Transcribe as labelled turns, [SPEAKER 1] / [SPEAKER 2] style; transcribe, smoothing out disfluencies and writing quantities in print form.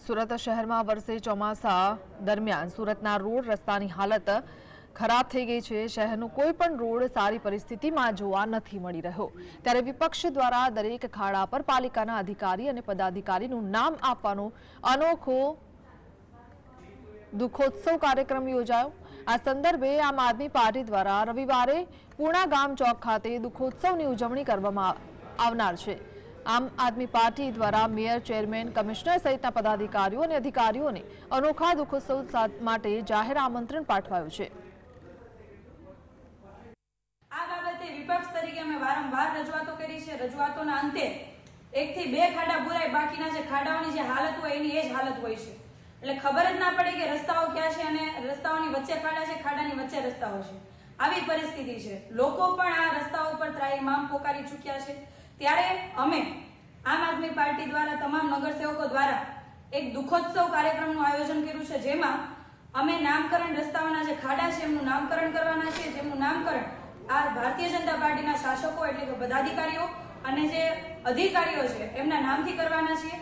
[SPEAKER 1] સુરત શહેરમાં વર્ષે ચોમાસા દરમિયાન સુરતના રોડ રસ્તાની હાલત ખરાબ થઈ ગઈ છે। શહેરનો કોઈ પણ રોડ સારી પરિસ્થિતિમાં જોવા નથી મળી રહ્યો, ત્યારે વિપક્ષ દ્વારા દરેક ખાડા પર પાલિકાના અધિકારી અને પદાધિકારીનું નામ આપવાનો અનોખો દુઃખોત્સવ કાર્યક્રમ યોજાયો। આ સંદર્ભે આમ આદમી પાર્ટી દ્વારા રવિવારે પૂર્ણા ગામ ચોક ખાતે દુઃખોત્સવની ઉજવણી કરવામાં આવનાર છે। આમ આદમી પાર્ટી દ્વારા મેયર, ચેરમેન, કમિશનર સહિતના પદાધિકારીઓ અને અધિકારીઓને અનોખા દુઃખોત્સવ માટે જાહેર આમંત્રણ પાઠવાયું છે।
[SPEAKER 2] આ બાબતે વિપક્ષ તરીકે અમે વારંવાર રજૂઆતો કરી છે। રજૂઆતોના અંતે 1 થી 2 ખાડા ભરાય, બાકીના જે ખાડાઓની જે હાલત હોય એની એ જ હાલત હોય છે। એટલે ખબર જ ના પડે કે રસ્તાઓ ક્યાં છે અને રસ્તાઓની વચ્ચે ખાડા છે, ખાડાની વચ્ચે રસ્તાઓ છે। આવી પરિસ્થિતિ છે। લોકો પણ આ રસ્તાઓ પર ત્રાહિમામ પોકારી ચૂક્યા છે। ત્યારે અમે આમ આદમી પાર્ટી દ્વારા તમામ નગરસેવકો દ્વારા એક દુઃખોત્સવ કાર્યક્રમનું આયોજન કર્યું છે, જેમાં અમે નામકરણ રસ્તાઓના જે ખાડા છે એમનું નામકરણ કરવાના છે, જેમનું નામકરણ આ ભારતીય જનતા પાર્ટીના શાસકો એટલે કે પદાધિકારીઓ અને જે અધિકારીઓ છે એમના નામથી કરવાના છીએ।